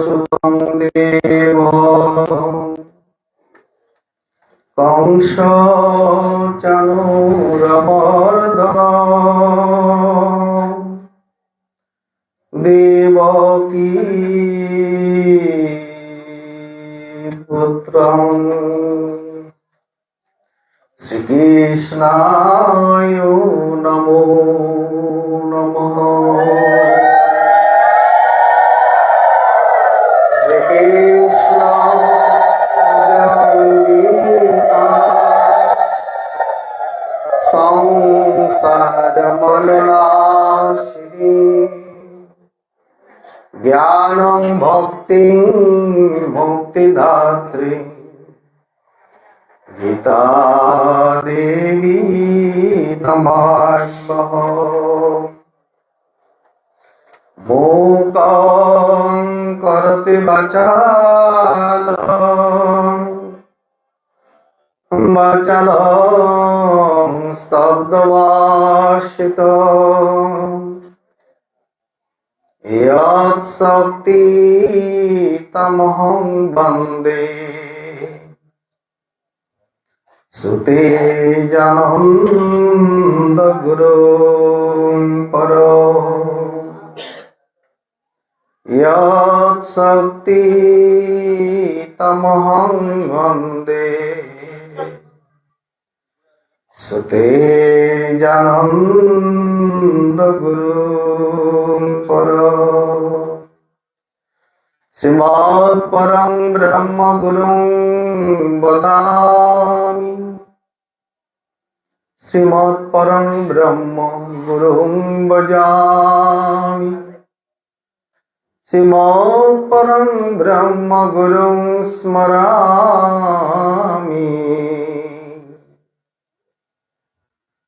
সুতং দেব কংস চানুরমর্দন দেবকী পুত্রং শ্রীকৃষ্ণায় নমো নমঃ। শ্রীকৃষ্ণ সংসার মননাশিনী জ্ঞানং ভক্তিং মুক্তিদাত্রী গীতা দেবী নমঃ। মূকং করোতি বাচালং বাচালং স্তব্ধভাষিতং যৎ শক্তি তমহং বন্দে সুতেজানন্দ গুরুং পরম। যৎ শক্তি তমহং বন্দে সুতেজানন্দ গুরুং পরম। শ্রীমৎ পরম ব্রহ্ম গুরুং বদামি শ্রীমৎ পরম ব্রহ্ম গুরুং ভজামি শ্রীমৎ পরম ব্রহ্ম গুরুং স্মরামি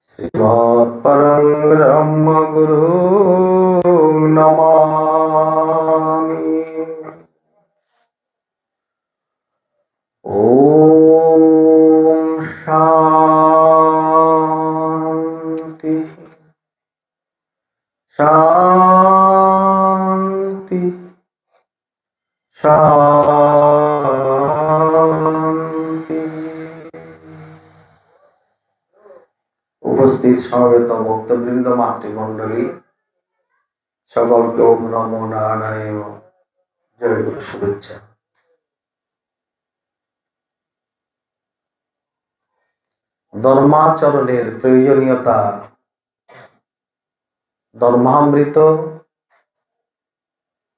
শ্রীমৎ পরম ব্রহ্ম গুরুং নমামি। ওম শান্তি শান্তি শান্তি। উপস্থিত সমবেত ভক্তবৃন্দ, মাতৃমণ্ডলী, সকলকে ওম নমো নারায়ণ জয় গুরু শুভেচ্ছা। ধর্মাচরণের প্রয়োজনীয়তা, ধর্মামৃত,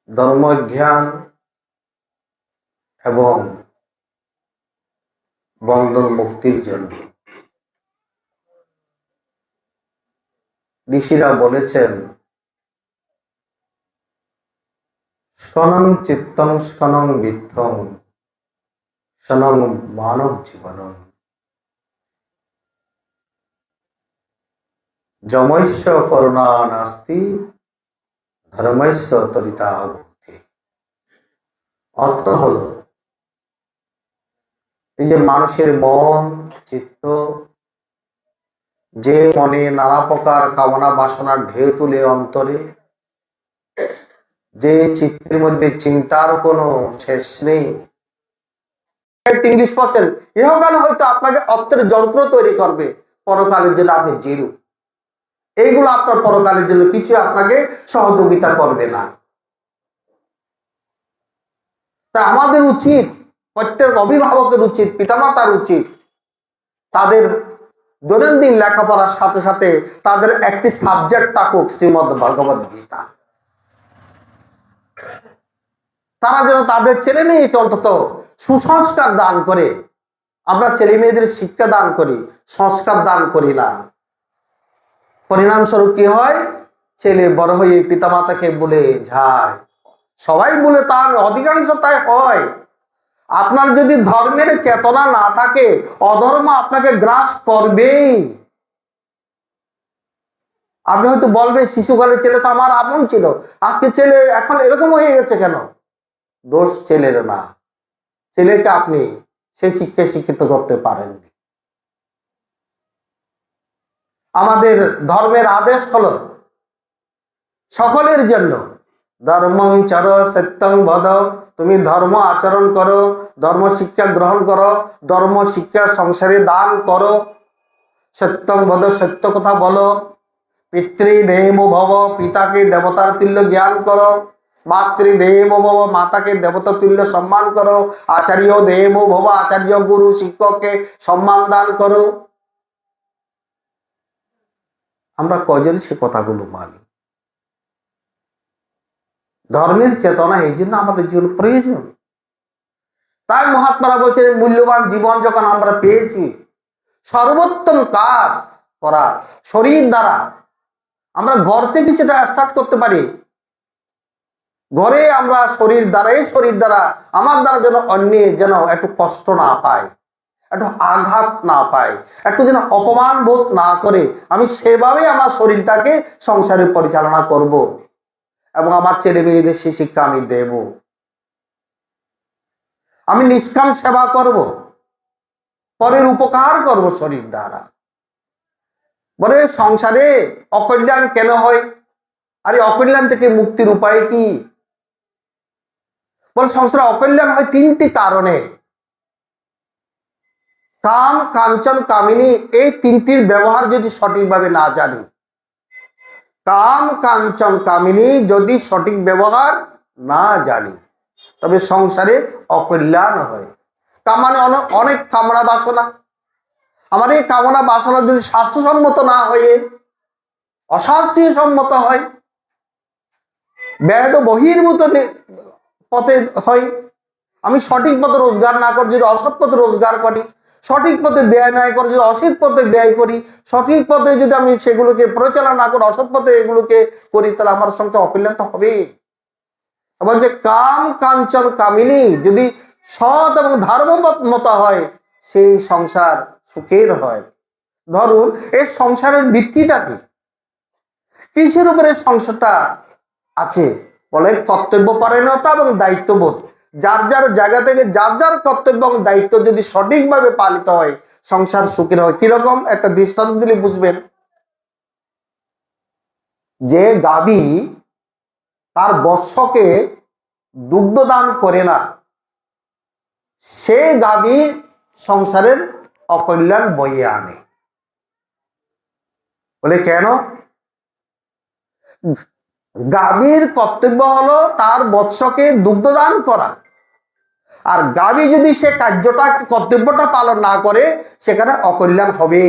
ধর্মজ্ঞান এবং বন্ধন মুক্তির জন্য ঋষিরা বলেছেন, স্কনং চিত্তং স্কনং বিত্তং স্কনং মানব জীবনং যমৈশ্য করুণা নাস্তি ধর্মৈশ্য তরিতা ভক্তি। অর্থ হলো, এই যে মানুষের মন চিত্ত, যে মনে নানা প্রকার কামনা বাসনার ঢেউ তুলে অন্তরে, যে চিত্তের মধ্যে চিন্তার কোনো শেষ নেই, ইংলিশ বলছেন ইহকাল হয়তো আপনাকে অর্থের যন্ত্র তৈরি করবে, পরকালের জন্য আপনি জিরো। এইগুলো আপনার পরকালের জন্য কিছু আপনাকে সহযোগিতা করবে না। তা আমাদের উচিত, প্রত্যেক অভিভাবকের উচিত, পিতামাতার উচিত, তাদের দৈনন্দিন লেখাপড়ার সাথে সাথে তাদের একটি সাবজেক্ট থাকুক শ্রীমদ্ ভগবদ গীতা। তারা যেন তাদের ছেলে মেয়েকে অন্তত সুসংস্কার দান করে। আমরা ছেলে মেয়েদের শিক্ষা দান করি, সংস্কার দান করি না। পরিণামস্বরূপ কি হয়? ছেলে বড় হয়ে পিতামাতাকে বলে যায়, সবাই বলে, তার অধিকাংশ তাই হয়। আপনার যদি ধর্মের চেতনা না থাকে, অধর্ম আপনাকে গ্রাস করবেই। আপনি হয়তো বলবে, শিশুকালের ছেলে তো আমার আপন ছিল, আজকে ছেলে এখন এরকম হয়ে গেছে কেন? দোষ ছেলের না, ছেলেকে আপনি সেই শিক্ষায় শিক্ষিত করতে পারেননি। আমাদের ধর্মের আদেশ হলো সকলের জন্য ধর্মং চর সত্যং বদ, তুমি ধর্ম আচরণ করো, ধর্ম শিক্ষা গ্রহণ করো, ধর্ম শিক্ষা সংসারে দান করো, সত্যং বদ, সত্য কথা বলো, পিতৃদেব ভব, পিতাকে দেবতার তুল্য জ্ঞান করো, মাতৃদেব ভব, মাতাকে দেবতা তুল্য সম্মান করো, আচার্য দেব ভব, আচার্য গুরু শিক্ষককে সম্মান দান করো। আমরা কজন সে কথাগুলো মানি? ধর্মের চেতনা এই জন্য আমাদের জীবন প্রয়োজন। তাই মহাত্মারা বলছেন মূল্যবান জীবন যখন আমরা পেয়েছি, সর্বোত্তম কাজ করা শরীর দ্বারা। আমরা ঘর থেকে সেটা স্টার্ট করতে পারি। ঘরে আমরা শরীর দ্বারা আমার দ্বারা যেন অন্য যেন একটু কষ্ট না পায়, একটু আঘাত না পায়, একটু যেন অপমান বোধ না করে, আমি সেভাবে আমার শরীরটাকে সংসারে পরিচালনা করব এবং আমার ছেলে মেয়েদের সে শিক্ষা আমি দেব। আমি নিষ্কাম সেবা করব, পরের উপকার করব শরীর দ্বারা। বলে সংসারে অকল্যাণ কেন হয়? আর এই অকল্যাণ থেকে মুক্তির উপায় কি? বলে সংসারে অকল্যাণ হয় তিনটি কারণে। কাম, কাঞ্চন, কামিনী, এই তিনটির ব্যবহার যদি সঠিকভাবে না জানি, কাম, কাঞ্চন, কামিনী যদি সঠিক ব্যবহার না জানি, তবে সংসারে অকল্যাণ হয়। মানে অনেক কামনা বাসনা। আমার এই কামনা বাসনা যদি স্বাস্থ্যসম্মত না হয়ে অশাস্ত্রীয় সম্মত হয়, বেদ বহির্ভূত পথে হয়, আমি সঠিক পথে রোজগার না করি, যদি অসৎ পথে রোজগার করি, সঠিক পথে ব্যয় না করি, যদি অসৎ পথে ব্যয় করি, সঠিক পথে যদি আমি সেগুলোকে পরিচালনা না করি, অসৎ পথে এগুলোকে করি, তাহলে আমার সংসার অকল্যাণ তো হবে। এবং যে কাম, কাঞ্চন, কামিনী যদি সৎ এবং ধর্মমত হয়, সেই সংসার সুখের হয়। ধরুন এই সংসারের ভিত্তিটা কি? কিসের উপরে সংসারটা আছে? বলে কর্তব্যপরায়ণতা এবং দায়িত্ববোধ। যার যার জায়গা থেকে যার যার কর্তব্য এবং দায়িত্ব যদি সঠিকভাবে পালিত হয়, সংসার সুখের হয়। কিরকম? একটা দৃষ্টান্ত দিলে বুঝবেন। যে গাভী তার বৎসকে দুগ্ধ দান করে না, সে গাভী সংসারের অকল্যাণ বয়ে আনে। বলে কেন? গাভীর কর্তব্য হলো তার বৎসকে দুগ্ধ দান করা, আর গাভী যদি সে কর্তব্যটা পালন না করে, সেখানে অকল্যাণ হবে।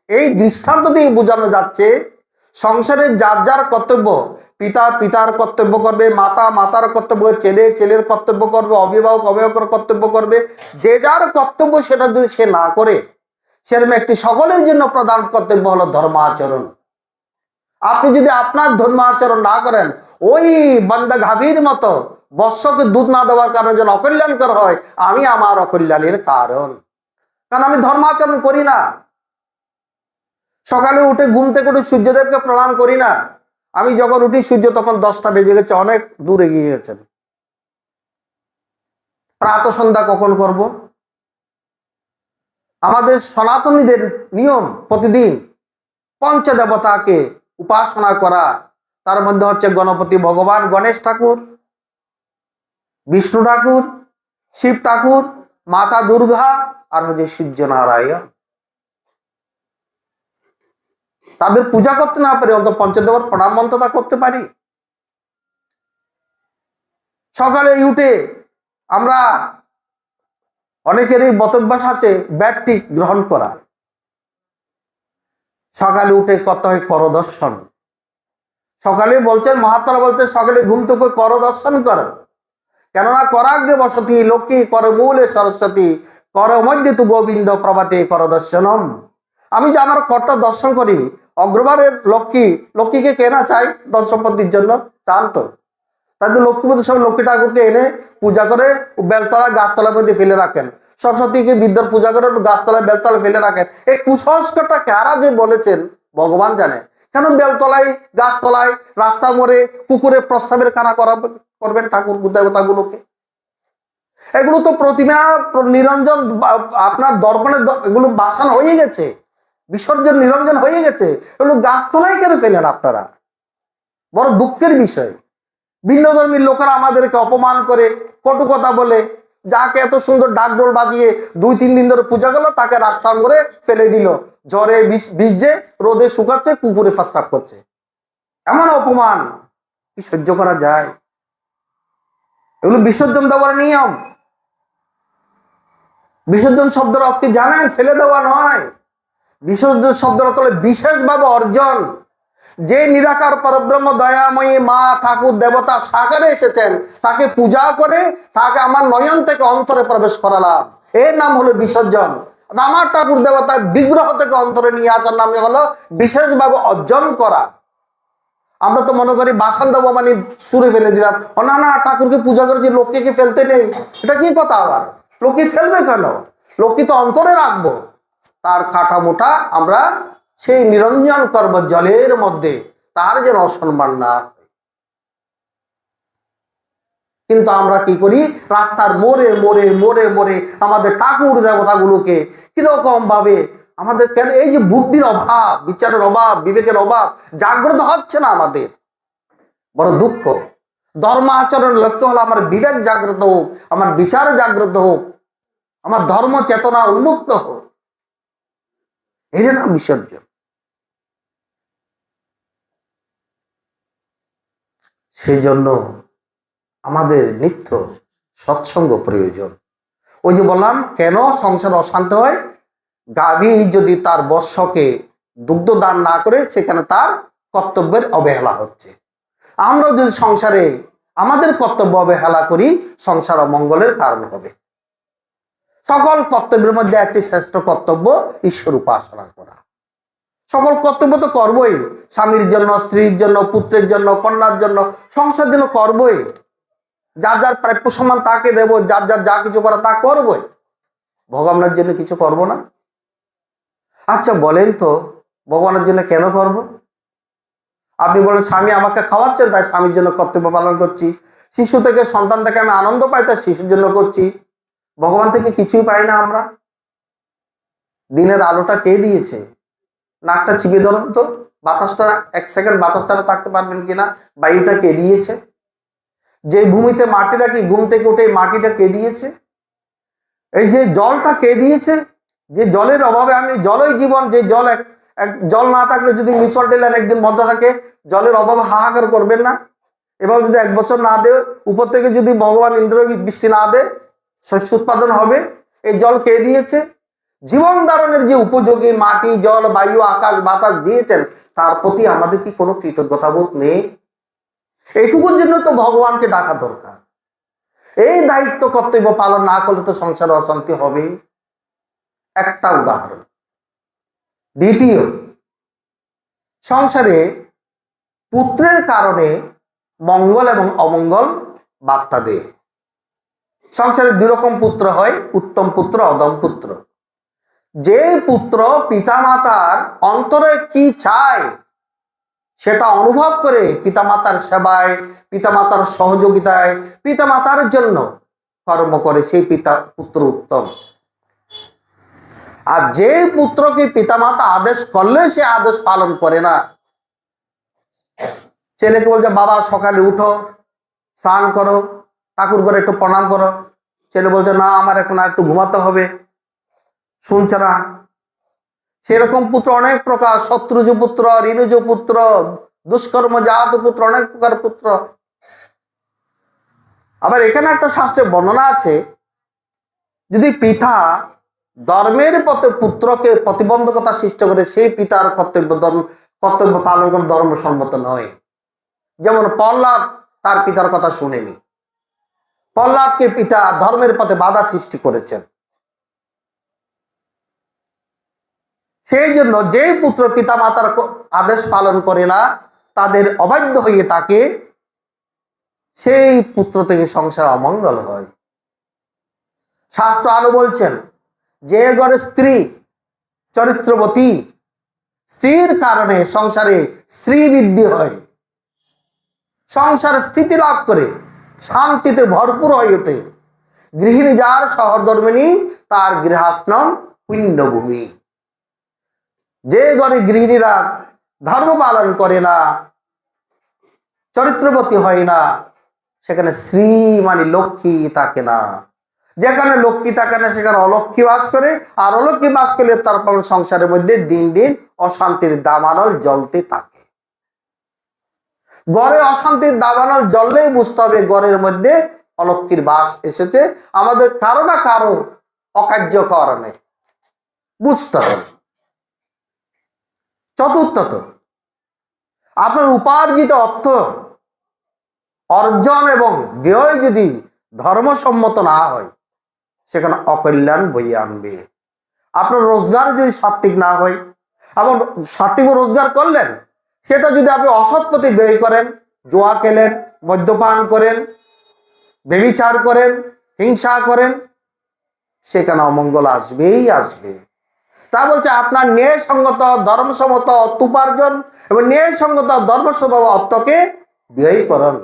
এই দৃষ্টান্ত দিয়ে বোঝানো যাচ্ছে সংসারে যার যার কর্তব্য, পিতা পিতার কর্তব্য করবে, মাতা মাতার কর্তব্য, ছেলে ছেলের কর্তব্য করবে, অভিভাবক অভিভাবকের কর্তব্য করবে। যে যার কর্তব্য সেটা যদি সে না করে, সেরকম একটি সকলের জন্য প্রধান কর্তব্য হলো ধর্মাচরণ। আপনি যদি আপনার ধর্ম আচরণ না করেন, ওই বান্দা গাভীর মতো বৎসকে দুধ না দেওয়ার কারণে যেন অকল্যাণকর হয়, আমি আমার অকল্যাণের কারণ। কারণ আমি ধর্মাচরণ করি না। সকালে উঠে ঘুম থেকে উঠে সূর্যদেবকে প্রণাম করি না। আমি যখন উঠি সূর্য তখন 10টা বেজে গেছে, অনেক দূর এগিয়ে গেছেন। প্রাত সন্ধ্যা কখন করব? আমাদের সনাতনীদের নিয়ম প্রতিদিন পঞ্চদেবতাকে উপাসনা করা। তার মধ্যে হচ্ছে গণপতি ভগবান, গণেশ ঠাকুর, বিষ্ণু ঠাকুর, শিব ঠাকুর, মাতা দুর্গা, আর হচ্ছে সূর্য নারায়ণ। তাদের পূজা করতে না পারি, অন্তত পঞ্চদেবর প্রণাম মন্ত্রটা করতে পারি। সকালে উঠে আমরা অনেকেরই বতভ্যাস আছে ব্যাড টি গ্রহণ করা। সকালে উঠে করতে হয় করদর্শন। সকালে বলছেন মহাত্মারা বলতে, সকালে ঘুম থেকে করদর্শন করো। কেননা করাগ্রে বসতি লক্ষ্মী, কর মূলে সরস্বতী, কর মধ্যে তু গোবিন্দ প্রভাতে করদর্শনম। আমি যে আমার করটা দর্শন করি, অগ্রবারের লক্ষ্মীকে কেনা চাই ধন সম্পত্তির জন্য, চান তো? তাদের লক্ষ্মীপতির সময় লক্ষ্মী ঠাকুরকে এনে পূজা করে বেলতলা গাছতলার মধ্যে ফেলে রাখেন। সরস্বতীকে বিদ্যার পূজা করে গাছতলায় বেলতলা ফেলে রাখেন। এই কুসংস্কারটা কারা যে বলেছেন ভগবান জানে। কেন বেলতলায়, গাছতলায়, রাস্তা মোড়ে, পুকুরে প্রস্তাবের কানা করবেন ঠাকুর দেবতাগুলোকে? এগুলো তো প্রতিমা নিরঞ্জন, আপনার দর্পণের এগুলো বাসান হয়ে গেছে, বিসর্জন নিরঞ্জন হয়ে গেছে। এগুলো গাছতলায় কেন ফেলেন আপনারা? বড় দুঃখের বিষয় ভিন্ন ধর্মীর লোকেরা আমাদেরকে অপমান করে, কটু কথা বলে, যাকে এত সুন্দর ডাক ডোল বাজিয়ে 2-3 দিন ধরে পূজা করলো, তাকে রাস্তার করে ফেলে দিল, ঝড়ে ভিজছে, রোদে শুকাচ্ছে, কুকুরে ফাঁসরাপ করছে। এমন অপমান কি সহ্য করা যায়? এগুলো বিসর্জন দেওয়ার নিয়ম। বিসর্জন শব্দের অর্থ কি জানেন? ফেলে দেওয়া নয়। বিসর্জন শব্দের অর্থ হলো বিশেষভাবে অর্জন। যে নিরাকার পরব্রহ্ম দয়াময়ী মা ঠাকুর দেবতা সাগরে এসেছেন, তাকে পূজা করে তাকে আমার নয়ন থেকে অন্তরে প্রবেশ করালাম, এর নাম হলো বিসর্জন। আমার ঠাকুর দেবতার বিগ্রহ থেকে অন্তরে নিয়ে আসার নাম হলো বিশেষভাবে অর্জন করা। আমরা তো মনে করি বাসান দেবো মানে সুরে ফেলে দিলাম, ও না না, ঠাকুরকে পূজা করেছি, লোককে কি ফেলতে নেই? এটা কি কথা আবার? লোককে ফেলবে কেন? লোককে তো অন্তরে রাখবো। তার কাঠামোটা আমরা সেই নিরঞ্জন করব জলের মধ্যে, তার যেন অসম্মান না। কিন্তু আমরা কি করি? রাস্তার মোড়ে মোড়ে মোড়ে মোড়ে আমাদের ঠাকুর দেবতাগুলোকে কিরকম ভাবে আমাদের, কেন এই যে বুদ্ধির অভাব, বিচারের অভাব, বিবেকের অভাব জাগ্রত হচ্ছে না আমাদের, বড় দুঃখ। ধর্ম আচরণের লক্ষ্য হলো আমার বিবেক জাগ্রত হোক, আমার বিচার জাগ্রত হোক, আমার ধর্ম চেতনা উন্মুক্ত হোক, এই নাম বিসর্জন। সেই জন্য আমাদের নিত্য সৎসঙ্গ প্রয়োজন। ওই যে বললাম, কেন সংসার অশান্ত হয়? গাভী যদি তার বৎসকে দুগ্ধ দান না করে, সেখানে তার কর্তব্যের অবহেলা হচ্ছে। আমরা যদি সংসারে আমাদের কর্তব্য অবহেলা করি, সংসার অমঙ্গলের কারণ হবে। সকল কর্তব্যের মধ্যে একটি শ্রেষ্ঠ কর্তব্য ঈশ্বর উপাসনা করা। সকল কর্তব্য তো করবই, স্বামীর জন্য, স্ত্রীর জন্য, পুত্রের জন্য, কন্যার জন্য, সংসার জন্য করবই। যার যার প্রাপ্য সম্মান তাকে দেব, যার যার যা কিছু করা তা করবই। ভগবানের জন্য কিছু করব না? আচ্ছা বলেন তো, ভগবানের জন্য কেন করব? আপনি বলেন স্বামী আমাকে খাওয়াচ্ছেন তাই স্বামীর জন্য কর্তব্য পালন করছি, শিশু থেকে সন্তান থেকে আমি আনন্দ পাই তাই শিশুর জন্য করছি। ভগবান থেকে কিছুই পাই না আমরা। দিনের আলোটা কে দিয়েছে? নাকটা চিপে ধরুন তো, বাতাসটা 1 সেকেন্ড বাতাসটা থাকতে পারবেন কিনা? বায়ুটা কে দিয়েছে? যে ভূমিতে মাটি রাখি, ঘুম থেকে উঠে মাটিটা কে দিয়েছে? এই যে জলটা কে দিয়েছে? যে জলের অভাবে আমি, জলই জীবন, যে জল জল না থাকলে যদি মিসল টেলার একদিন বন্ধ থাকে, জলের অভাবে হাহাকার করবেন না? এবার যদি 1 বছর না দেয়, উপর থেকে যদি ভগবান ইন্দ্র বৃষ্টি না দেয়, শস্য উৎপাদন হবে? এই জল কে দিয়েছে? জীবন ধারণের যে উপযোগী মাটি, জল, বায়ু, আকাশ, বাতাস দিয়েছেন, তার প্রতি আমাদের কি কোনো কৃতজ্ঞতা বোধ নেই? এইটুকুর জন্য তো ভগবানকে ডাকা দরকার। এই দায়িত্ব কর্তব্য পালন না করলে তো সংসারে অশান্তি হবে। একটা উদাহরণ। দ্বিতীয়, সংসারে পুত্রের কারণে মঙ্গল এবং অমঙ্গল বার্তা দেয়। সংসারে 2 রকম পুত্র হয়, উত্তম পুত্র, অদম পুত্র। যে পুত্র পিতামাতার অন্তরে কি চায় সেটা অনুভব করে পিতামাতার সেবায়, পিতামাতার সহযোগিতায়, পিতামাতার জন্য কর্ম করে, সেই পুত্র উত্তম। আর যে পুত্রকে পিতামাতা আদেশ করলে সে আদেশ পালন করে না, ছেলেকে বলছে বাবা সকালে উঠো, স্নান করো, ঠাকুর ঘরে একটু প্রণাম করো, ছেলে বলছে না আমার এখন আর একটু ঘুমাতে হবে, শুনছে না। সেরকম পুত্র অনেক প্রকার, শত্রুজ পুত্র, ঋণুজ পুত্র, দুষ্কর্ম জাত পুত্র, অনেক প্রকার পুত্র। আবার এখানে একটা শাস্ত্রে বর্ণনা আছে, যদি পিতা ধর্মের পথে পুত্রকে প্রতিবন্ধকতা সৃষ্টি করে, সেই পিতার কর্তব্য পালন করে ধর্মসম্মত নয়। যেমন প্রহ্লাদ তার পিতার কথা শুনেনি, প্রহ্লাদকে পিতা ধর্মের পথে বাধা সৃষ্টি করেছেন। সেই জন্য যে পুত্র পিতা মাতার আদেশ পালন করে না, তাদের অবাধ্য হয়ে থাকে, সেই পুত্র থেকে সংসার অমঙ্গল হয়। শাস্ত্র আরো বলছেন, যে ঘরে স্ত্রী চরিত্রবতী, স্ত্রীর কারণে সংসারে শ্রী বৃদ্ধি হয়, সংসার স্থিতি লাভ করে শান্তিতে ভরপুর হয়ে ওঠে। গৃহিণী যার সহধর্মিণী, তার গৃহাস্নম পুণ্যভূমি। যে ঘরে গৃহিণীরা ধর্ম পালন করে না, চরিত্রবতী হয় না, সেখানে শ্রী মানে লক্ষ্মী থাকে না। যেখানে লক্ষ্মী থাকে না সেখানে অলক্ষ্মী বাস করে, আর অলক্ষ্মী বাস করলে তারপর সংসারের মধ্যে দিন দিন অশান্তির দাবানল জ্বলতে থাকে। ঘরে অশান্তির দাবানল জ্বললেই বুঝতে হবে ঘরের মধ্যে অলক্ষ্মীর বাস এসেছে। আমাদের কারো না কারো অকার্য কারণে বুঝতে হবে। চতুর্থত, আপনার উপার্জিত অর্থ অর্জন এবং ব্যয় যদি ধর্মসম্মত না হয় সেখানে অকল্যাণ বইয়ে আনবে। আপনার রোজগার যদি সাত্বিক না হয়, এবং সাত্বিক রোজগার করলেন সেটা যদি আপনি অসৎ পথে ব্যয় করেন, জুয়া খেলেন, মদ্যপান করেন, ব্যভিচার করেন, হিংসা করেন, সেখানে অমঙ্গল আসবেই আসবে। তা বলছে আপনার ন্যায়সঙ্গত ধর্মসম্মত অর্থ উপার্জন এবং ন্যায়সঙ্গত ধর্মসম্মত অর্থকে ব্যয় করুন।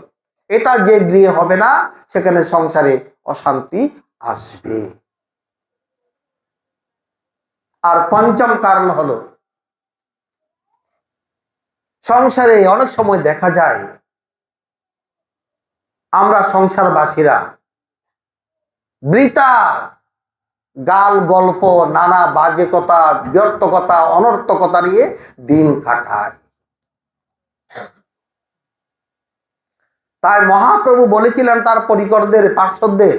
এটা যে গৃহে হবে না সেখানে সংসারে অশান্তি আসবে। আর পঞ্চম কারণ হলো, সংসারে অনেক সময় দেখা যায় আমরা সংসারবাসীরা বৃথা গাল গল্প, নানা বাজে কথা, ব্যর্থ কথা, অনর্থকতা নিয়ে দিন কাটায়। তাই মহাপ্রভু বলেছিলেন তার পরিকরদের, পার্শ্বদের,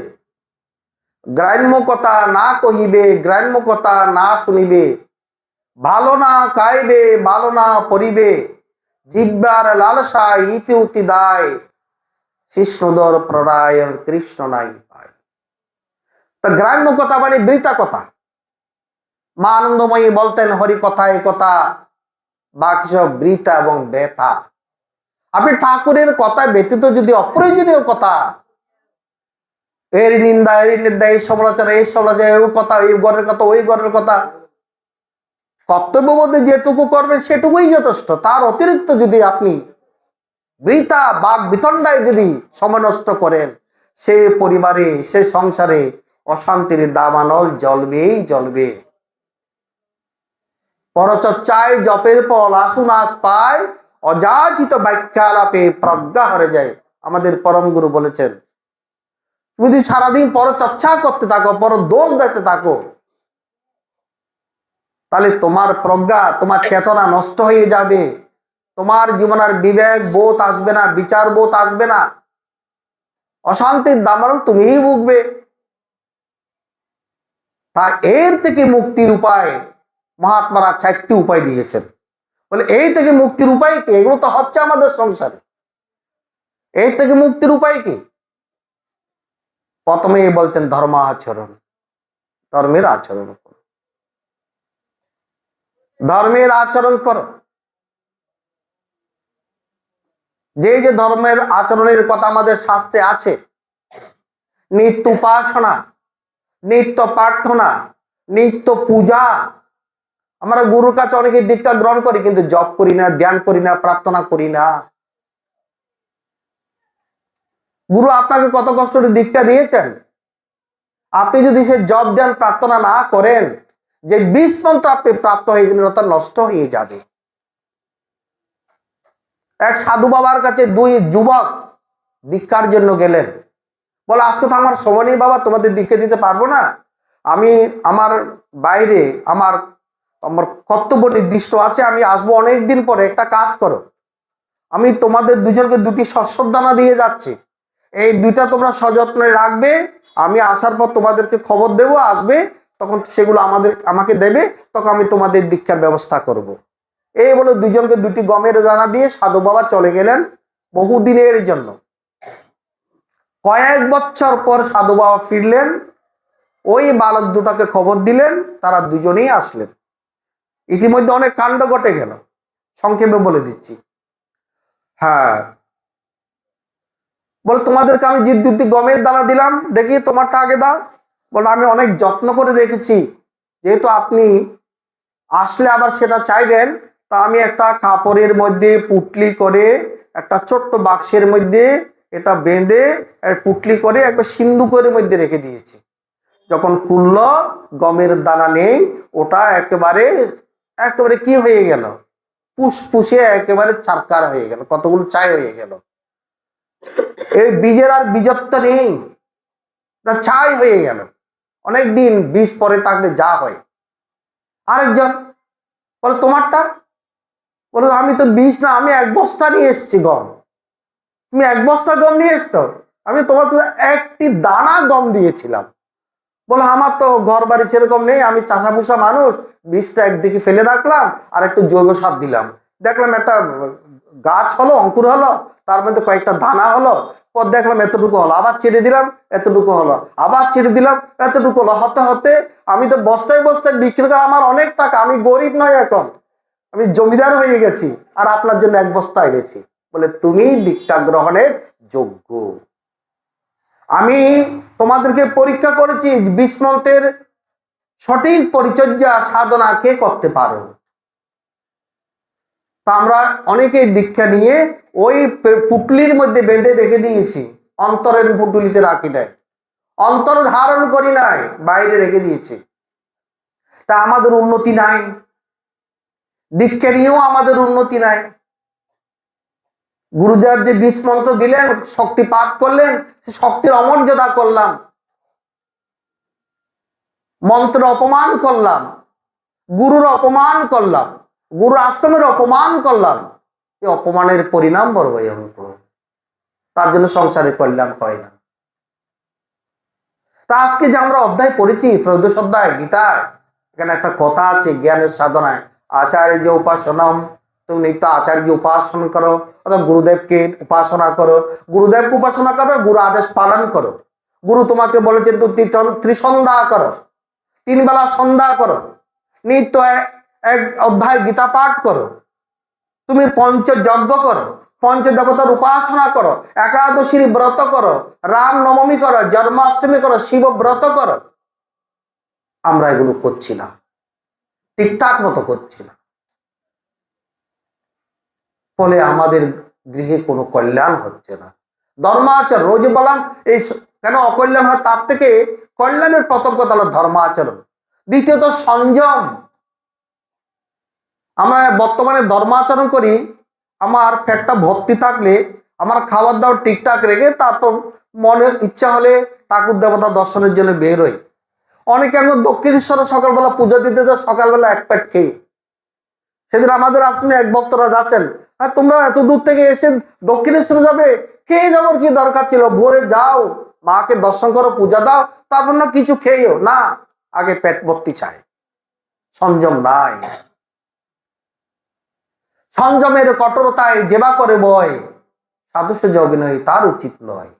গ্রাম্য কথা না কহিবে, গ্রাম্য কথা না শুনিবে, ভালো না খাইবে, ভালো না পরিবে, জিহ্বার লালসায় ইতি উতি দায়, শিষ্ণুদর প্রণায় কৃষ্ণ নাই পায়। তা গ্রাম্য কথা মানে বৃথা কথা। মা আনন্দময়ী বলতেন হরি কথায় কথা, বাকি সব বৃথা এবং ব্যথা। আপনি ঠাকুরের কথা ব্যতীত যদি অপ্রয়োজনীয় কথা, এর নিন্দা এই সমালোচনা, এই সমালোচনা, ওই কথা, এই ঘরের কথা, ওই ঘরের কথা, কর্তব্যবোধে যেটুকু করবেন সেটুকুই যথেষ্ট। তার অতিরিক্ত যদি আপনি বৃথা বাক বিতণ্ডায় যদি সময় নষ্ট করেন, সে পরিবারে, সে সংসারে অশান্তির দাবানল জ্বলবেই জ্বলবে। পরচর্চায় জপের ফল আসুন আস পায়, অযাচিত বাক্যালাপে প্রজ্ঞা হরে যায়। আমাদের পরম গুরু বলেছেন, তুমি যদি সারাদিন পরচর্চা করতে থাকো, পর দোষ দেখতে থাকো, তাহলে তোমার প্রজ্ঞা, তোমার চেতনা নষ্ট হয়ে যাবে। তোমার জীবনের বিবেক বোধ আসবে না, বিচার বোধ আসবে না, অশান্তির দাবানল তুমিই ভুগবে। তা এর থেকে মুক্তির উপায় মহাত্মারা 4টি উপায় দিয়েছেন। বলে এই থেকে মুক্তির উপায় কি? এগুলো তো হচ্ছে আমাদের সংসারে। এই থেকে মুক্তির উপায় কি? প্রথমেই বলছেন ধর্ম আচরণ, ধর্মের আচরণ করো, ধর্মের আচরণ করো। যে যে ধর্মের আচরণের কথা আমাদের শাস্ত্রে আছে, নিত্য উপাসনা, নিত্য প্রার্থনা, নিত্য পূজা। আমরা গুরুর কাছে অনেকে দীক্ষা গ্রহণ করি কিন্তু জপ করি না, ধ্যান করি না, প্রার্থনা করি না। গুরু আপনাকে কত কষ্ট করে দীক্ষা দিয়েছেন, আপনি যদি সে জপ ধ্যান প্রার্থনা না করেন, যে 20 মন্ত্র আপনি প্রাপ্ত হয়ে যাবেন ওটা নষ্ট হয়ে যাবে। এক সাধু বাবার কাছে 2 যুবক দীক্ষার জন্য গেলেন। বলে আজকে তো আমার সময় নেই বাবা, তোমাদের দীক্ষা দিতে পারবো না। আমি আমার বাইরে আমার আমার কর্তব্য নির্দিষ্ট আছে, আমি আসবো অনেকদিন পরে। একটা কাজ করো, আমি তোমাদের দুজনকে 2টি শস্যর দানা দিয়ে যাচ্ছি, এই 2টা তোমরা সযত্নে রাখবে। আমি আসার পর তোমাদেরকে খবর দেব, আসবে তখন সেগুলো আমাকে দেবে, তখন আমি তোমাদের দীক্ষার ব্যবস্থা করব। এই বলে দুজনকে 2টি গমের দানা দিয়ে সাধু বাবা চলে গেলেন বহুদিনের জন্য। কয়েক বছর পর সাধু বাবা ফিরলেন, ওই বালক দুটাকে খবর দিলেন, তারা দুজনেই আসলেন। ইতিমধ্যে অনেক কাণ্ড ঘটে গেল, সংক্ষেপে বলে দিচ্ছি। হ্যাঁ, বলে তোমাদেরকে আমি যে 2টি গমের দানা দিলাম, দেখি তোমারটা আগে দাও। বলে আমি অনেক যত্ন করে রেখেছি, যেহেতু আপনি আসলে আবার সেটা চাইবেন, তা আমি একটা কাপড়ের মধ্যে পুটলি করে, একটা ছোট্ট বাক্সের মধ্যে এটা বেঁধে পুটলি করে একবার সিন্ধুকের মধ্যে রেখে দিয়েছি। যখন খুলল গমের দানা নেই, ওটা একেবারে একেবারে কি হয়ে গেল, পুষে একেবারে চারকার হয়ে গেল, কতগুলো চাই হয়ে গেল। এই বীজের আর বীজত্ব নেই, ছাই হয়ে গেল। অনেকদিন বীজ পরে থাকলে যা হয়। আরেকজন বলে তোমারটা, বলে আমি তো বীজ না, আমি 1 বস্তা নিয়ে এসেছি গম। তুমি 1 বস্তা গম নিয়ে এসছো, আমি তোমার তো একটি দানা গম দিয়েছিলাম। বলে আমার তো ঘর বাড়ি সেরকম নেই, আমি চাষাভুষা মানুষ, বীজটা একদিকে ফেলে রাখলাম আর একটু জৈব সার দিলাম, দেখলাম একটা গাছ হলো, অঙ্কুর হলো, তার মধ্যে কয়েকটা দানা হলো, পর দেখলাম এতটুকু হলো, আবার ছেড়ে দিলাম এতটুকু হলো, আবার ছেড়ে দিলাম এতটুকু হলো, হতে হতে আমি তো বস্তায় বস্তায় বিক্রি করে আমার অনেক টাকা, আমি গরিব নয় এখন, আমি জমিদার হয়ে গেছি, আর আপনার জন্য 1 বস্তা এনেছি। বলে তুমি দীক্ষা গ্রহণের যোগ্য। আমি তোমাদেরকে পরীক্ষা করেছি বীজ মন্ত্রের সঠিক পরিচর্যা সাধনা কে করতে পারো। তো আমরা অনেকেই দীক্ষা নিয়ে ওই পুটলির মধ্যে বেঁধে রেখে দিয়েছি, অন্তরের পুটুলিতে রাখি নাই, অন্তর ধারণ করি নাই, বাইরে রেখে দিয়েছি। তা আমাদের উন্নতি নাই, দীক্ষা নিয়েও আমাদের উন্নতি নাই। গুরুদেব যে বীজ মন্ত্র দিলেন, শক্তি পাঠ করলেন, সে শক্তির অমর্যাদা করলাম, মন্ত্রের অপমান করলাম, গুরুর অপমান করলাম, গুরু আশ্রমের অপমান করলাম, এই অপমানের পরিণাম বড় ভয়ঙ্কর। তার জন্য সংসারে কল্যাণ হয় না। তা আজকে যে আমরা অধ্যায় পড়েছি, 13 অধ্যায় গীতায়, এখানে একটা কথা আছে জ্ঞানের সাধনায়, আচার্য যে উপাসনম, তুমি নিত্য আচার্য উপাসন করো, অর্থাৎ গুরুদেবকে উপাসনা করো, গুরুদেবকে উপাসনা করো, গুরু আদেশ পালন করো। গুরু তোমাকে বলেছে তুমি ত্রিসন্ধ্যা করো, 3 বেলা সন্ধ্যা করো, নিত্য 1 অধ্যায় গীতা পাঠ করো, তুমি পঞ্চযজ্ঞ করো, পঞ্চদেবতার উপাসনা করো, একাদশীর ব্রত করো, রাম নবমী করো, জন্মাষ্টমী করো, শিব ব্রত করো। আমরা এগুলো করছি না, ঠিকঠাক মতো করছি না, ফলে আমাদের গৃহে কোনো কল্যাণ হচ্ছে না। ধর্মাচরণ, রোজ বললাম এই কেন অকল্যাণ হয়, তার থেকে কল্যাণের প্রথম কথা হলো ধর্মাচরণ, দ্বিতীয়ত সংযম। আমরা বর্তমানে ধর্মাচরণ করি, আমার পেটটা ভর্তি থাকলে, আমার খাবার দাবার ঠিকঠাক রেখে তারপর মনে ইচ্ছা হলে ঠাকুর দেবতা দর্শনের জন্য বের হই। অনেকে এখন দক্ষিণেশ্বরে সকালবেলা পূজা দিতে যায়, সকালবেলা 1 পেট খেয়ে। সেদিন আমাদের আশ্রমে 1 ভক্তরা যাচ্ছেন, আর তোমরা এত দূর থেকে এসে দক্ষিণেশ্বরে যাবে, খেয়ে যাওয়ার কি দরকার ছিল, ভোরে যাও মাকে দর্শন করো, পূজা দাও, তারপর না কিছু খেয়েও না, আগে পেট ভর্তি চাই। সংযম নাই, সংযমের কঠোরতায় যেবা করে বয়, সাধু সেজে অভিনয় তার উচিত নয়।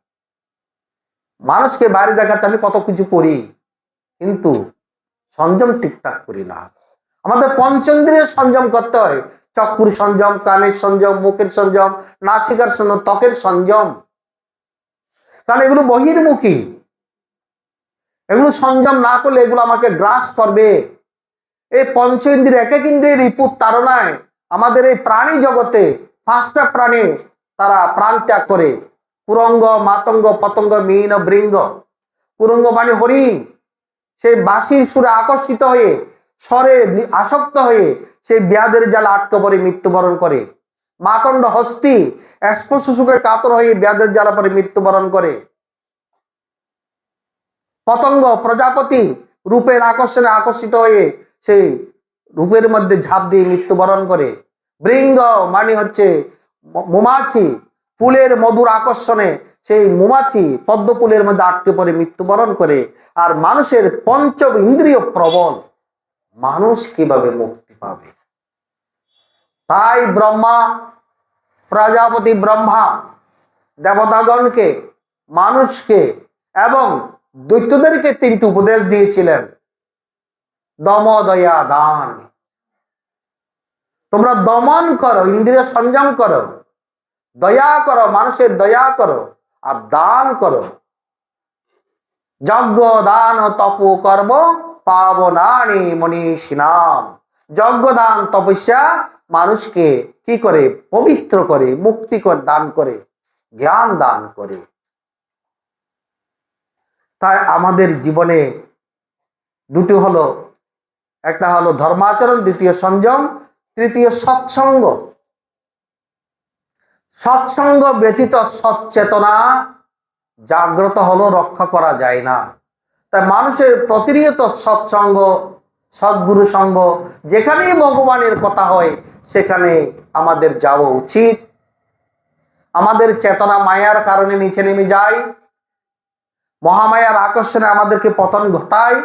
মানুষকে বাইরে দেখাচ্ছে আমি কত কিছু করি, কিন্তু সংযম ঠিকঠাক করি না। আমাদের পঞ্চেন্দ্রিয় সংযম করতে হয়, চক্ষুর সংযম, কানের সংযম, মুখের সংযম, নাসিকার সংযম, ত্বকের সংযম, কারণ এগুলো বহির্মুখী। এগুলো সংযম না করলে এগুলো আমাকে গ্রাস করবে। এই পঞ্চেন্দ্রিয়, এক এক ইন্দ্রিয়ের রিপুর তাড়নায় আমাদের এই প্রাণী জগতে 5টা প্রাণী তারা প্রাণ ত্যাগ করে, কুরঙ্গ, মাতঙ্গ, পতঙ্গ, মীন, বৃঙ্গ। কুরঙ্গ মানে হরিণ, সেই বাঁশির সুরে আকর্ষিত হয়ে, স্বরে আসক্ত হয়ে সেই ব্যাধের জালে আটকে পড়ে মৃত্যুবরণ করে। মাতণ্ড হস্তি, স্পর্শ সুখে কাতর হয়ে ব্যাধের জ্বালা পরে মৃত্যুবরণ করে। পতঙ্গ, প্রজাপতি, রূপের আকর্ষণে আকর্ষিত হয়ে সেই রূপের মধ্যে ঝাঁপ দিয়ে মৃত্যুবরণ করে। বৃঙ্গ মানে হচ্ছে মৌমাছি, ফুলের মধুর আকর্ষণে সেই মৌমাছি পদ্ম ফুলের মধ্যে আটকে পড়ে মৃত্যুবরণ করে। আর মানুষের পঞ্চ ইন্দ্রিয় প্রবল, মানুষ কিভাবে মুক্তি পাবে? তাই ব্রহ্মা, প্রজাপতি ব্রহ্মা দেবতাগণকে, মানুষকে এবং দৈত্যদেরকে 3টি উপদেশ দিয়েছিলেন, দম, দয়া, দান। তোমরা দমন করো, ইন্দ্রিয় সংযম করো, দয়া করো, মানুষের দয়া করো, আর দান করো। যজ্ঞ, দান, তপ, কর্ম পাবনানি মনীষিণাম। যজ্ঞ, দান, তপস্যা মানুষকে কি করে? পবিত্র করে, মুক্তি করে, দান করে, জ্ঞান দান করে। তাই আমাদের জীবনে দুটি হলো, একটা হলো ধর্মাচরণ, দ্বিতীয় সংযম, তৃতীয় সৎসঙ্গ। সৎসঙ্গ ব্যতীত সচেতনা জাগ্রত হলো রক্ষা করা যায় না। তাই মানুষের প্রতিনিয়ত সৎসঙ্গ, সদ্গুরু সঙ্গ, যেখানেই ভগবানের কথা হয় সেখানে আমাদের যাওয়া উচিত। আমাদের চেতনা মায়ার কারণে নিচে নেমে যায়, মহামায়ার আকর্ষণে আমাদেরকে পতন ঘটায়।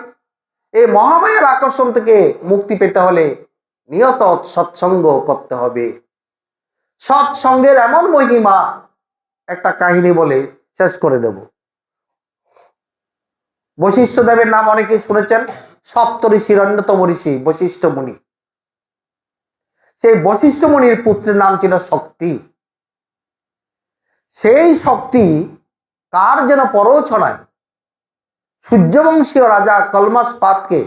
এই মহামায়ার আকর্ষণ থেকে মুক্তি পেতে হলে নিয়ত সৎসঙ্গ করতে হবে। সৎসঙ্গের এমন মহিমা, একটা কাহিনী বলে শেষ করে দেব। বশিষ্ঠ দেবের নাম অনেকেই শুনেছেন, সপ্ত ঋষির অন্যতম ঋষি বশিষ্ঠ মুনি। সেই বশিষ্ঠ মুনির পুত্রের নাম ছিল শক্তি। সেই শক্তি কার যেন প্ররোচনায় সূর্যবংশীয় রাজা কলমাসপাদকে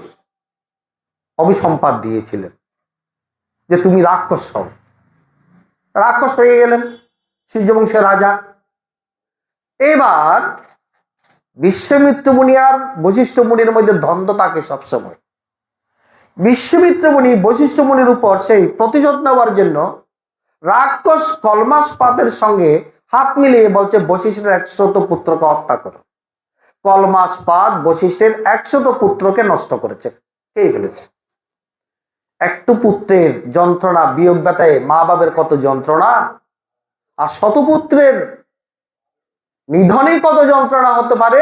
অভিসম্পাদ দিয়েছিলেন যে তুমি রাক্ষস হও। রাক্ষস হয়ে গেলেন সূর্যবংশীয় রাজা। এবার বিশ্বামিত্র মুনি আর বশিষ্ঠ মুনির মধ্যে দ্বন্দ্ব থাকে সবসময়। বিশ্বামিত্র মুনি বশিষ্ঠ মুনির উপর সেই প্রতিশোধ নেওয়ার জন্য রাক্ষস কলমাসপাদের সঙ্গে হাত মিলিয়ে বলছে বশিষ্ঠের 100 পুত্রকে হত্যা করো। কলমাসপাদ বশিষ্ঠের 100 পুত্রকে নষ্ট করেছে, খেয়ে ফেলেছে। একটু পুত্রের যন্ত্রণা, বিয়োগ ব্যথায় মা বাবার কত যন্ত্রণা, আর শতপুত্রের নিধনে কত যন্ত্রণা হতে পারে,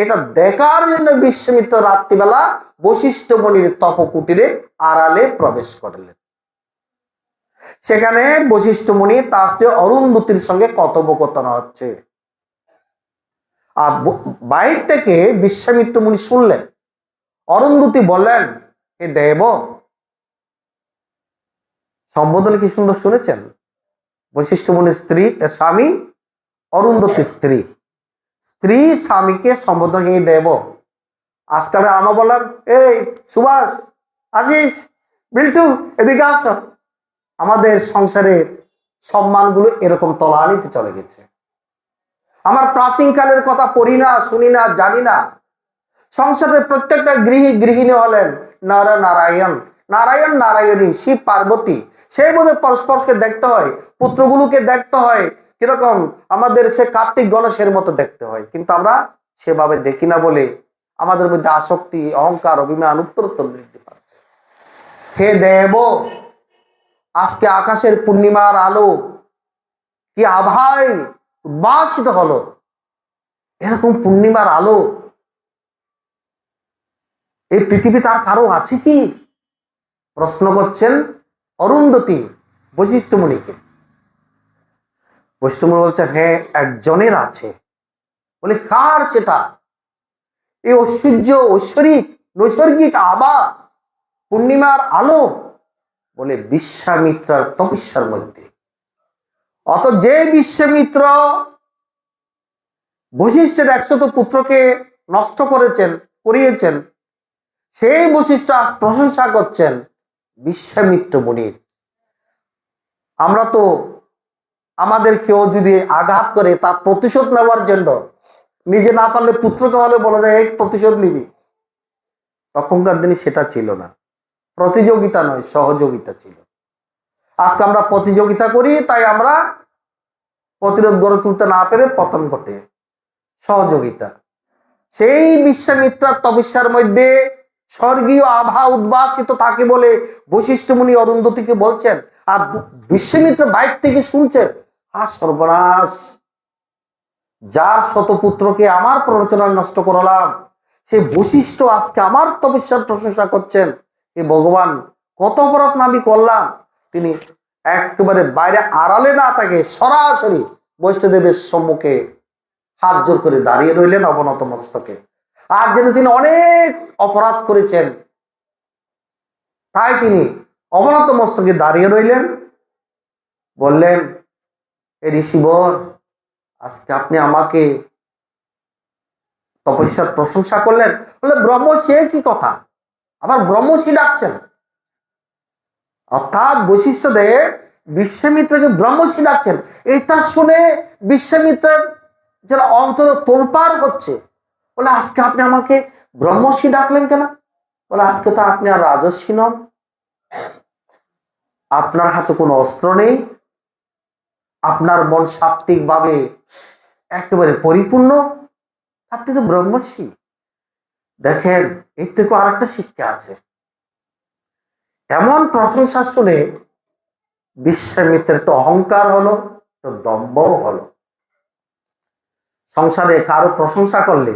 এটা দেখার জন্য বিশ্বামিত্র রাত্রিবেলা বশিষ্ঠ মুনির তপকুটিরে আড়ালে প্রবেশ করলেন। সেখানে বশিষ্ঠ মুনি তার স্ত্রী অরুন্ধতির সঙ্গে কথোপকথন হচ্ছে। আর বাইর থেকে বিশ্বামিত্র মুনি শুনলেন। অরুন্ধতী বললেন, হে দেব, সম্বোধন কি সুন্দর শুনেছেন? বশিষ্ঠ মুনির স্ত্রী, স্বামী অরুন্ধতির স্ত্রী, স্ত্রী স্বামীকে সম্বোধন, হে দেব। আজকাল আমরা বললাম, এই সুভাষ, আজিস, বিল্টু, এদিকে আস। আমাদের সংসারের সম্মানগুলো এরকম তলানিতে চলে গেছে। আমার প্রাচীনকালের কথা পড়ি না, শুনি না, জানি না। সংসারের প্রত্যেকটা গৃহিণী হলেন নর নারায়ণ, নারায়ণ নারায়ণী, শিব পার্বতী। সেই মধ্যে পরস্পরকে দেখতে হয়, পুত্রগুলোকে দেখতে হয় কিরকম আমাদের সে কার্তিক গণেশের মতো দেখতে হয়, কিন্তু আমরা সেভাবে দেখি না বলে আমাদের মধ্যে আসক্তি, অহংকার, অভিমান উত্তরোত্তর বৃদ্ধি পাচ্ছে। হে দেব, আজকে আকাশের পূর্ণিমার আলো কি আভায় উদ্ভাসিত হলো। এরকম পূর্ণিমার আলো এই পৃথিবীতে আর কারো আছে কি? প্রশ্ন করছেন অরুন্ধতী বশিষ্ঠ মুনিকে। বশিষ্ঠ মুনি বলছেন, হ্যাঁ, একজনের আছে। বলে, কার সেটা? এই ঐশ্বরিক নৈসর্গিক আভা, পূর্ণিমার আলো। বলে, বিশ্বামিত্রার তপস্যার মধ্যে। অত যে বিশ্বামিত্র বশিষ্ঠের 100 পুত্রকে নষ্ট করিয়েছেন, সেই বশিষ্ঠ আজ প্রশংসা করছেন বিশ্বামিত্র মুনির। আমরা তো আমাদের কেউ যদি আঘাত করে তার প্রতিশোধ নেওয়ার জন্য নিজে না পারলে পুত্রকে হলে বলা যায় এক প্রতিশোধ নিবি। তখনকার দিনে সেটা ছিল না, প্রতিযোগিতা নয়, সহযোগিতা ছিল। আজকে আমরা প্রতিযোগিতা করি, তাই আমরা প্রতিরোধ গড়ে তুলতে না পেরে পতন ঘটে। সহযোগিতা। সেই বিশ্বামিত্রার তপস্যার মধ্যে স্বর্গীয় আভা উদ্ভাসিত থাকে বলে বশিষ্ঠ মুনি অরুন্ধতীকে বলছেন, আর বিশ্বামিত্র বাইর থেকে শুনছেন, আর সর্বনাশ, যার শতপুত্রকে আমার প্ররোচনায় নষ্ট করলাম, সেই বশিষ্ঠ আজকে আমার তপস্যার প্রশংসা করছেন। এ ভগবান, কত অপরাধ আমি করলাম। তিনি একেবারে বাইরে আড়ালে না থাকে সরাসরি বৈষ্ণদেবের সম্মুখে হাত জোর করে দাঁড়িয়ে রইলেন অবনত মস্তকে। আর যেন তিনি অনেক অপরাধ করেছেন, তাই তিনি অবনত মস্তকে দাঁড়িয়ে রইলেন। বললেন, এ ঋষিবর, আজকে আপনি আমাকে তপস্যার প্রশংসা করলেন। বলে, ব্রহ্মর্ষি, কি কথা, আবার ব্রহ্মর্ষি ডাকছেন? অর্থাৎ বশিষ্ঠ দেব বিশ্বামিত্রকে ব্রহ্মর্ষি ডাকছেন। এটা শুনে বিশ্বামিত্রের যারা অন্তর তোলপাড় হচ্ছে। বলে, আজকে আপনি আমাকে ব্রহ্মর্ষি ডাকলেন কেন? বলে, আজকে তো আপনি আর রাজর্ষি নন, আপনার হাতে কোনো অস্ত্র নেই, আপনার মন সাত্ত্বিক ভাবে একেবারে পরিপূর্ণ, আপনি তো ব্রহ্মর্ষি। দেখেন, এর থেকে আরেকটা শিক্ষা আছে। এমন প্রশংসা শুনে বিশ্বামিত্রের একটু অহংকার হলো, একটু দম্ভও হলো। সংসারে কারো প্রশংসা করলে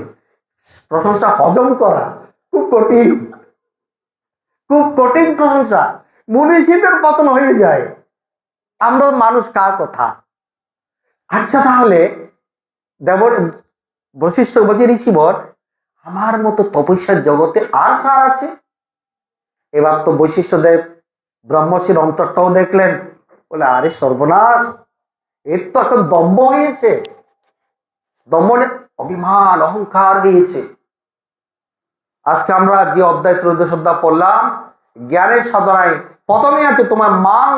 প্রশংসা হজম করা খুব কঠিন, খুব কঠিন প্রশংসা। মনীষীদের পতন হয়ে যায়। আমরা মানুষ কার কথা। আচ্ছা, তাহলে দেবর বশিষ্ঠ বলছে, ঋষিবর, আমার মতো তপস্যার জগতে আর কার আছে? এবার তো বৈশিষ্ট্য দেব ব্রহ্মর্ষির অন্তরটাও দেখলেন, বলে আরে সর্বনাশ, এর তো এখন দম্ভ হয়েছে, দম্ভ অভিমান অহংকার হয়েছে। আজকে আমরা যে অধ্যায় ত্রয়োদশ অধ্যায় পড়লাম, জ্ঞানের সাধনায় প্রথমে আছে তোমার মান,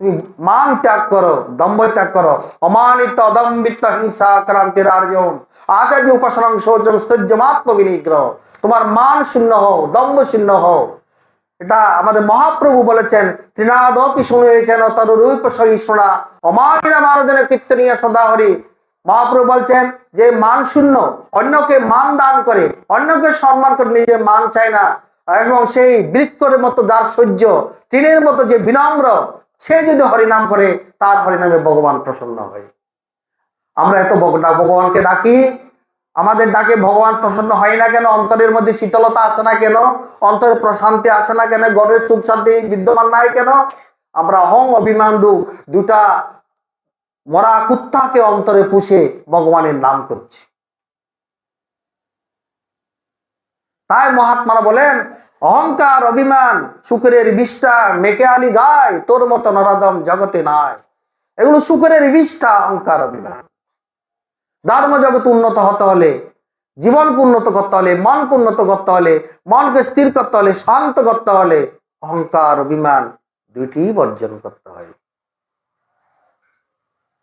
তুমি মান ত্যাগ করো, দম্ভ ত্যাগ করো। অমানিত অদম্বিত হিংসা ক্রান্তির আর্জন আচার্য উপাসনা শৌচম স্তর্যমাত্ম বিনিগ্রহ। তোমার মান শূন্য হও, দম্ভ শূন্য হও। এটা আমাদের মহাপ্রভু বলেছেন, ত্রিনাদপি শুনেছেন তরুরূপ সহিষ্ণুরা অমানিনা মানদেন কীর্তনীয় সদা হরি। মহাপ্রভু বলছেন যে মান শূন্য, অন্যকে মান দান করে, অন্যকে সম্মান করে, নিজে মান চায় না, এবং সেই বৃক্ষের মতো যার সহ্য, তৃণের মতো যে বিনম্র, সে যদি হরিনাম করে, তার হরিনামে ভগবান প্রসন্ন হয়। আমরা এত ভগবানকে ডাকি, আমাদের ডাকে ভগবান প্রসন্ন হয় না কেন? অন্তরের মধ্যে শীতলতা আসে না কেন? অন্তরে প্রশান্তি আসে না কেন? ঘরের সুখ শান্তি বিদ্যমান নাই কেন? আমরা অহং অভিমান দুটা মরা কুত্তাকে অন্তরে পুষে ভগবানের নাম করছি। তাই মহাত্মারা বলেন, অহংকার অভিমান শুকরের বিষটা, মেকে আলি গায়, তোর মতো নরাদম জগতে নাই। এগুলো শুকরের বিষটা, অহংকার অভিমান। ধর্ম জগৎ উন্নত হতে হলে, জীবনকে উন্নত করতে হলে, মনকে উন্নত করতে হলে, মনকে স্থির করতে হলে, শান্ত করতে হলে অহংকার অভিমান দুইটি বর্জন করতে হয়।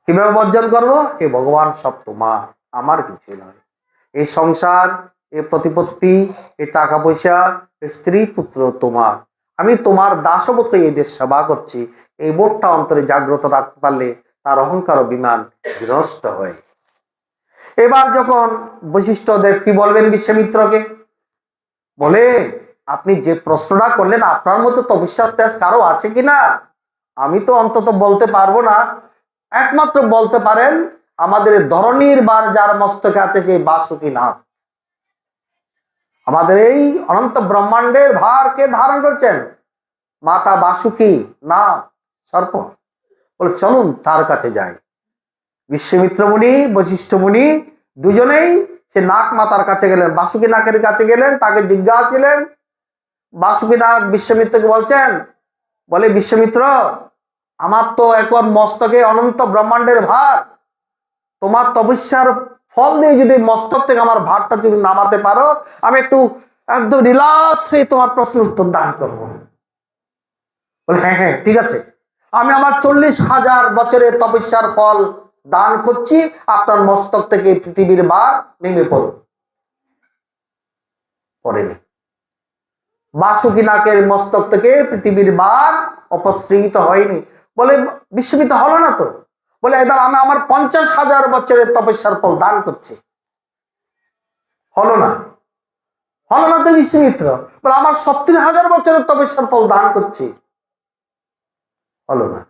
কিভাবে বর্জন করবো? এ ভগবান সব তোমার, আমার কিছু নয়। এই সংসার, এ প্রতিপত্তি, এ টাকা পয়সা, স্ত্রী পুত্র তোমার, আমি তোমার দাসবোধ হয়ে এই দেশ সেবা করছি, এই বোধটা অন্তরে জাগ্রত রাখতে পারলে তার অহংকার অভিমান বিনষ্ট হয়। এবার যখন বশিষ্ঠ দেব কি বলবেন বিশ্বামিত্রকে, বলে আপনি যে প্রশ্নটা করলেন, আপনার মতো তপস্যার তেজ কারো আছে কিনা? আমি তো অন্তত বলতে পারবো না, একমাত্র বলতে পারেন আমাদের ধরণীর বার যার মস্তকে আছে সেই বাসুকীনাথ। আমাদের এই অনন্ত ব্রহ্মাণ্ডের ভার কে ধারণ করছেন? মাতা বাসুকী না সর্প। বলে চলুন তার কাছে যাই। বিশ্বামিত্র মুনি, বশিষ্ঠ মুনি দুজনেই সে নাগ মাতার কাছে গেলেন, বাসুকী নাগের কাছে গেলেন, তাকে জিজ্ঞাসিলেন। বাসুকী নাগ বিশ্বামিত্রকে বলছেন, বলে বিশ্বামিত্র, আমার তো এখন মস্তকে অনন্ত ব্রহ্মাণ্ডের ভার, তোমার তপস্যার ফল দিয়ে যদি মস্তক থেকে আমার ভারটা যদি নামাতে পারো, আমি একটু একদম রিল্যাক্স হয়ে তোমার প্রশ্নের উত্তর দান করবো। বলে হ্যাঁ হ্যাঁ ঠিক আছে, আমি আমার 40,000 বছরের তপস্যার ফল দান করছি, আপনার মস্তক থেকে পৃথিবীর ভার নেমে পড়ুন। পড়েনি। বাসুকী নাগের মস্তক থেকে পৃথিবীর ভার অপসৃত হয়নি। বলে বিস্মিত হলো না তো? বলে এবার আমি আমার 50,000 বছরের তপস্যার ফল দান করছি। হলো না? হলো না তো বিস্মিত্র। বলে আমার 70,000 বছরের তপস্যার ফল দান করছি। হলো না।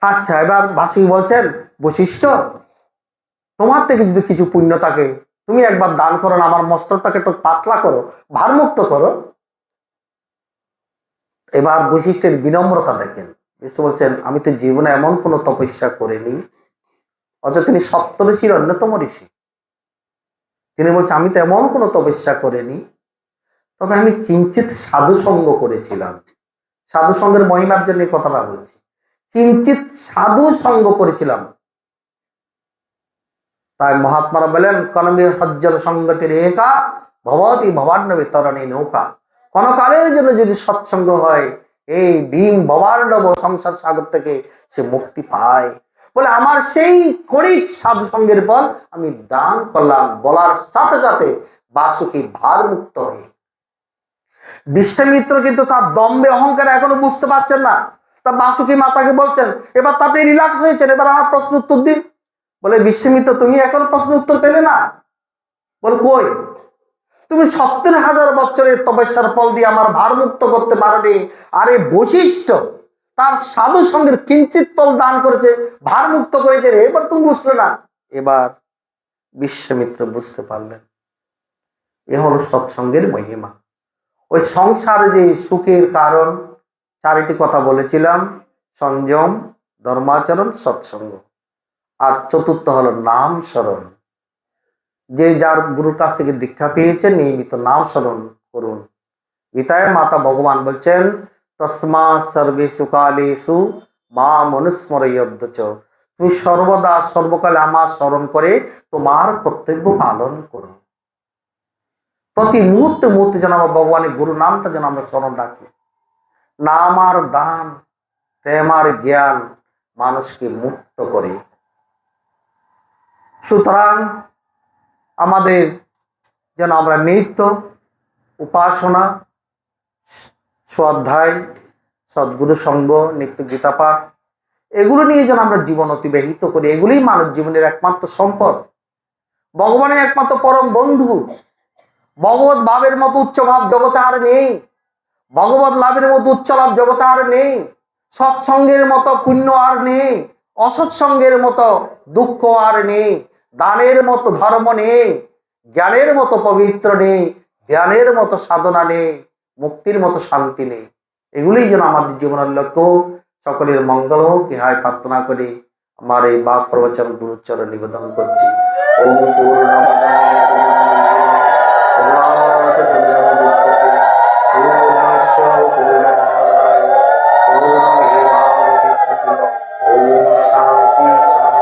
আচ্ছা, এবার বাসুকী বলছেন, বশিষ্ঠ, তোমার থেকে যদি কিছু পুণ্য থাকে, তুমি একবার দান করো না, আমার মস্তকটাকে একটু পাতলা করো, ভারমুক্ত করো। এবার বশিষ্ঠের বিনম্রতা দেখেন। বশিষ্ঠ বলছেন, আমি তো জীবনে এমন কোনো তপস্যা করিনি। অথচ তিনি সপ্তঋষির অন্যতম ঋষি। তিনি বলছেন, আমি তো এমন কোনো তপস্যা করিনি, তবে আমি কিঞ্চিত সাধু সঙ্গ করেছিলাম। সাধু সঙ্গের মহিমার জন্য এই কথাটা বলছি। কিঞ্চিত সাধু সঙ্গ করেছিলাম। তাই মহাত্মারা বলেন, কনবীর হজ্জল সঙ্গতির একা ভবতি ভবান্নবী তরণী নৌকা। কোন কালের জন্য যদি সৎসঙ্গ হয়, এই ভীম ভবান্নব সংসার সাগর থেকে সে মুক্তি পায়। বলে আমার সেই কড়িক সাধু সঙ্গের ফল আমি দান করলাম। বলার সাথে সাথে বাসুকী ভার মুক্ত হয়ে। বিশ্বামিত্র কিন্তু তার দম্বে অহংকার এখনো বুঝতে পারছেন না। তা বাসুকি মাতাকে বলছেন, এবার তো আপনি রিল্যাক্স হয়েছেন, এবার আমার প্রশ্ন উত্তর দিন। বলে, বিস্মিত, তুমি এখনো প্রশ্ন উত্তর পেলে না? বলে, কই, তুমি 70,000 বছরের তপস্যার ফল দিয়ে আমার ভারমুক্ত করতে পারোনি, আর এই বৈশিষ্ট্য তার সাধু সঙ্গের কিঞ্চিত ফল দান করেছে, ভারমুক্ত করেছে, এবার তুমি বুঝলে না। এবার বিশ্বমিত্র বুঝতে পারলেন, এ হলো সৎসঙ্গের মহিমা। ওই সংসারে যে সুখের কারণ চারিটি কথা বলেছিলাম, সংযম, ধর্মাচরণ, সৎসঙ্গ, আর চতুর্থ হলো নাম স্মরণ। যে যার গুরুর কাছ থেকে দীক্ষা পেয়েছেন নিয়মিত নাম স্মরণ করুন। গীতায় মাতা ভগবান বলছেন, তসমা সর্বেষু কালেষু মাম অনুস্মরয়ব্দচ, তুমি সর্বদা সর্বকালে আমার স্মরণ করে তোমার কর্তব্য পালন করো। প্রতি মুহূর্তে মুহূর্তে যেন আমরা ভগবানের গুরু নামটা যেন আমরা স্মরণ রাখি। নাম আর দান, প্রেম আর জ্ঞান মানুষকে মুক্ত করে। সুতরাং আমাদের যেন আমরা নিত্য উপাসনা, স্বাধ্যায়, সদ্গুরু সঙ্গ, নিত্য গীতা পাঠ, এগুলো নিয়ে যেন আমরা জীবন অতিবাহিত করি। এগুলোই মানব জীবনের একমাত্র সম্পদ, ভগবানের একমাত্র পরম বন্ধু। ভগবত ভাবের মতো উচ্চ ভাব জগতে আর নেই, ভগবত লাভের মতো উচ্চ লাভ জগতে আর নেই, সৎসঙ্গের মতো পুণ্য আর নেই, অসৎসঙ্গের মতো দুঃখ আর নেই, দানের মতো ধর্ম নেই, জ্ঞানের মতো পবিত্র নেই, ধ্যানের মতো সাধনা নেই, মুক্তির মতো শান্তি নেই। এগুলোই যেন আমাদের জীবনের লক্ষ্য। সকলের মঙ্গল হোক ইহাই প্রার্থনা করি আমার এই বাক প্রবচন গুরুচরণ নিবেদন করছি। ওম পূর্ণমদ पूर्णस्य पूर्णमादाय पूर्णमेवावशिष्यते। ओम शांति शांति।